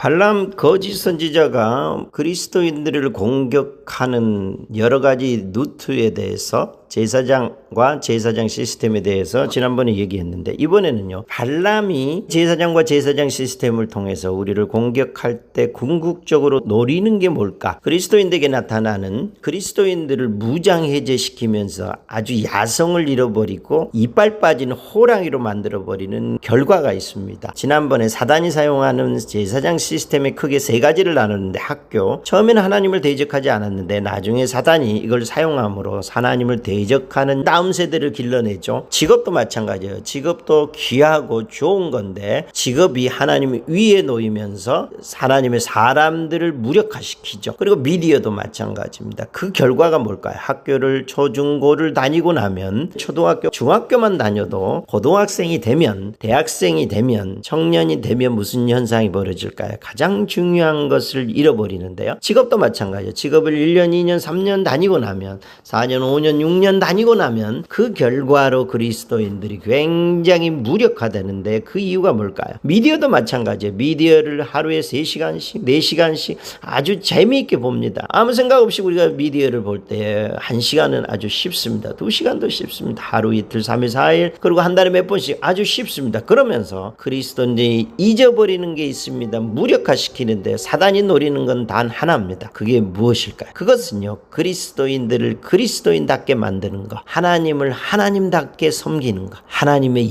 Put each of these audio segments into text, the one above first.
발람 거짓 선지자가 그리스도인들을 공격하는 여러 가지 루트에 대해서 제사장과 제사장 시스템에 대해서 지난번에 얘기했는데, 이번에는요, 발람이 제사장과 제사장 시스템을 통해서 우리를 공격할 때 궁극적으로 노리는 게 뭘까? 그리스도인들에게 나타나는 그리스도인들을 무장해제시키면서 아주 야성을 잃어버리고 이빨 빠진 호랑이로 만들어버리는 결과가 있습니다. 지난번에 사단이 사용하는 제사장 시스템에 크게 세 가지를 나눴는데, 학교, 처음에는 하나님을 대적하지 않았는데 나중에 사단이 이걸 사용함으로 하나님을 대적하는 다음 세대를 길러내죠. 직업도 마찬가지예요. 직업도 귀하고 좋은 건데 직업이 하나님 위에 놓이면서 하나님의 사람들을 무력화시키죠. 그리고 미디어도 마찬가지입니다. 그 결과가 뭘까요? 학교를 초중고를 다니고 나면, 초등학교 중학교만 다녀도 고등학생이 되면, 대학생이 되면, 청년이 되면 무슨 현상이 벌어질까요? 가장 중요한 것을 잃어버리는데요. 직업도 마찬가지예요. 직업을 1년, 2년, 3년 다니고 나면, 4년, 5년, 6년 다니고 나면 그 결과로 그리스도인들이 굉장히 무력화되는데, 그 이유가 뭘까요? 미디어도 마찬가지예요. 미디어를 하루에 3시간씩, 4시간씩 아주 재미있게 봅니다. 아무 생각 없이 우리가 미디어를 볼 때 1시간은 아주 쉽습니다. 2시간도 쉽습니다. 하루 이틀, 3일, 4일, 그리고 한 달에 몇 번씩 아주 쉽습니다. 그러면서 그리스도인들이 잊어버리는 게 있습니다. 무력화시키는데 사단이 노리는 건 단 하나입니다. 그게 무엇일까요? 그것은요, 그리스도인들을 그리스도인답게 만드는 것, 하나님을 하나님답게 섬기는 것, 하나님의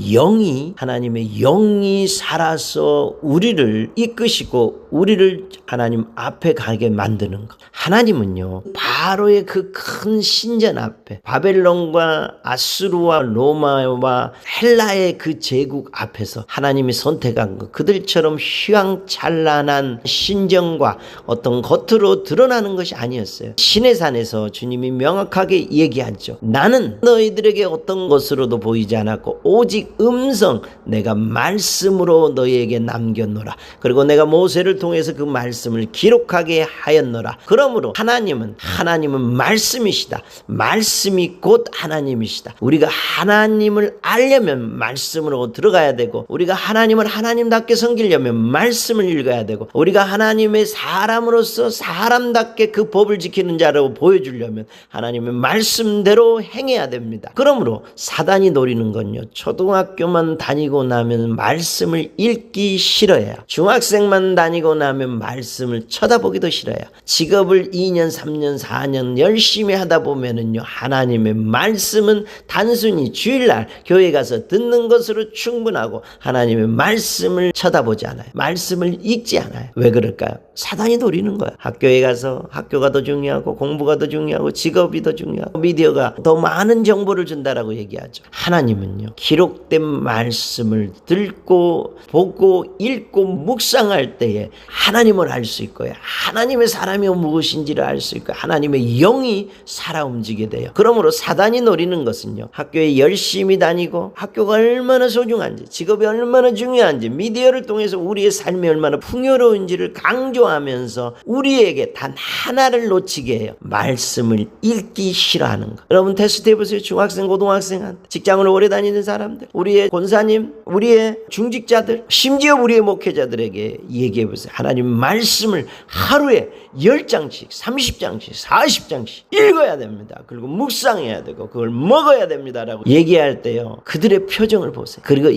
영이 살아서 우리를 이끄시고 우리를 하나님 앞에 가게 만드는 것. 하나님은요, 바로의 그 큰 신전 앞에, 바벨론과 아수르와 로마와 헬라의 그 제국 앞에서 하나님이 선택한 것, 그들처럼 휘황찬란한 신전과 어떤 겉으로 드러나는 것이 아니었어요. 시내산에서 주님이 명확하게 얘기하죠. 나는 너희들에게 어떤 것으로도 보이지 않았고 오직 음성, 내가 말씀으로 너희에게 남겼노라. 그리고 내가 모세를 통해서 그 말씀을 기록하게 하였노라. 그러므로 하나님은 말씀이시다. 말씀이 곧 하나님이시다. 우리가 하나님을 알려면 말씀으로 들어가야 되고, 우리가 하나님을 하나님답게 섬기려면 말씀을 읽어야 되고, 우리가 하나님의 사람으로서 사람답게 그 법을 지키는 자라고 보여주려면 하나님의 말씀대로 행해야 됩니다. 그러므로 사단이 노리는 건요, 초등학교만 다니고 나면 말씀을 읽기 싫어해요. 중학생만 다니고 나면 말씀을 쳐다보기도 싫어요. 직업을 2년, 3년, 4년 열심히 하다 보면은요, 하나님의 말씀은 단순히 주일날 교회 가서 듣는 것으로 충분하고 하나님의 말씀을 쳐다보지 않아요. 말씀을 읽지 않아요. 왜 그럴까요? 사단이 노리는 거야. 학교에 가서 학교가 더 중요하고 공부가 더 중요하고 직업이 더 중요하고 미디어가 더 많은 정보를 준다라고 얘기하죠. 하나님은요, 기록된 말씀을 듣고 보고 읽고 묵상할 때에 하나님을 알 수 있고요, 하나님의 사람이 무엇인지를 알 수 있고, 하나님의 영이 살아 움직이게 돼요. 그러므로 사단이 노리는 것은요, 학교에 열심히 다니고 학교가 얼마나 소중한지, 직업이 얼마나 중요한지, 미디어를 통해서 우리의 삶이 얼마나 풍요로운지를 강조하면서 우리에게 단 하나를 놓치게 해요. 말씀을 읽기 싫어하는 것. 여러분 테스트 해보세요. 중학생, 고등학생한테, 직장을 오래 다니는 사람들, 우리의 권사님, 우리의 중직자들, 심지어 우리의 목회자들에게 얘기해보세요. 하나님 말씀을 하루에 10장씩, 30장씩, 40장씩 읽어야 됩니다. 그리고 묵상해야 되고 그걸 먹어야 됩니다라고 얘기할 때요, 그들의 표정을 보세요. 그리고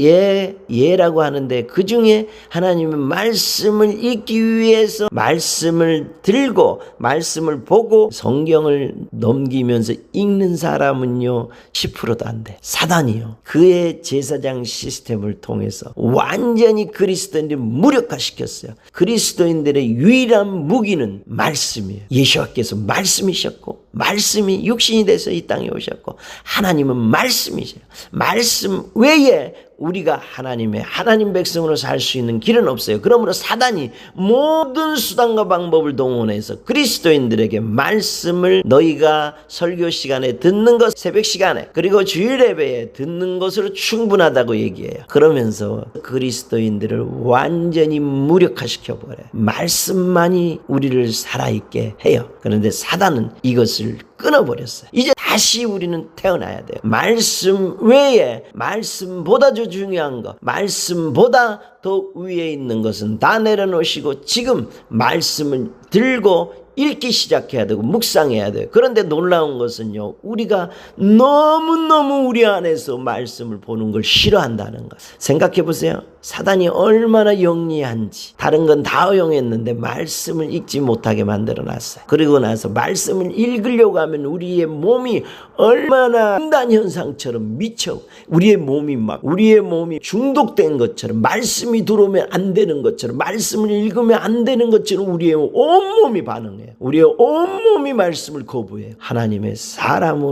예라고 하는데 그 중에 하나님의 말씀을 읽기 위해서 말씀을 들고 말씀을 보고 성경을 넘기면서 읽는 사람은요 10%도 안 돼. 사단이요, 그의 제사장 시스템을 통해서 완전히 그리스도인들을 무력화시켰어요. 그리스도인들의 유일한 무기는 말씀이에요. 예수께서 말씀이셨고 말씀이 육신이 돼서 이 땅에 오셨고, 하나님은 말씀이세요. 말씀 외에 우리가 하나님 백성으로 살 수 있는 길은 없어요. 그러므로 사단이 모든 수단과 방법을 동원해서 그리스도인들에게 말씀을 너희가 설교 시간에 듣는 것, 새벽 시간에, 그리고 주일 예배에 듣는 것으로 충분하다고 얘기해요. 그러면서 그리스도인들을 완전히 무력화시켜버려요. 말씀만이 우리를 살아있게 해요. 그런데 사단은 이것을 그것을 끊어버렸어요. 이제 다시 우리는 태어나야 돼요. 말씀 외에 말씀보다 더 중요한 것, 말씀보다 더 위에 있는 것은 다 내려놓으시고 지금 말씀을 들고 읽기 시작해야 되고 묵상해야 돼요. 그런데 놀라운 것은요, 우리가 너무너무 우리 안에서 말씀을 보는 걸 싫어한다는 것. 생각해 보세요. 사단이 얼마나 영리한지. 다른 건 다 허용했는데 말씀을 읽지 못하게 만들어놨어요. 그리고 나서 말씀을 읽으려고 하면 우리의 몸이 얼마나 인단 현상처럼 미쳐, 우리의 몸이 중독된 것처럼, 말씀이 들어오면 안 되는 것처럼, 말씀을 읽으면 안 되는 것처럼 우리의 온몸이 반응해요. 우리의 온몸이 말씀을 거부해요. 하나님의 사람이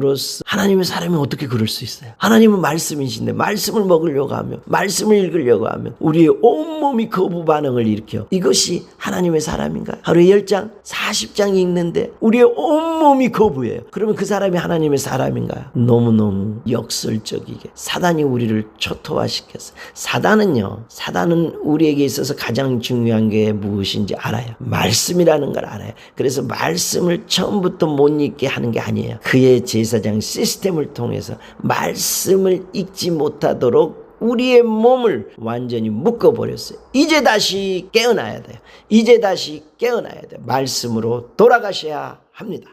어떻게 그럴 수 있어요? 하나님은 말씀이신데 말씀을 먹으려고 하면, 말씀을 읽으려고 하면 우리의 온몸이 거부 반응을 일으켜. 이것이 하나님의 사람인가요? 하루에 10장, 40장 읽는데 우리의 온몸이 거부해요. 그러면 그 사람이 하나님의 사람인가요? 너무너무 역설적이게 사단이 우리를 초토화시켰어요. 사단은 우리에게 있어서 가장 중요한 게 무엇인지 알아요. 말씀이라는 걸 알아요. 그래서 말씀을 처음부터 못 읽게 하는 게 아니에요. 그의 제사장 시스템을 통해서 말씀을 읽지 못하도록 우리의 몸을 완전히 묶어버렸어요. 이제 다시 깨어나야 돼요. 말씀으로 돌아가셔야 합니다.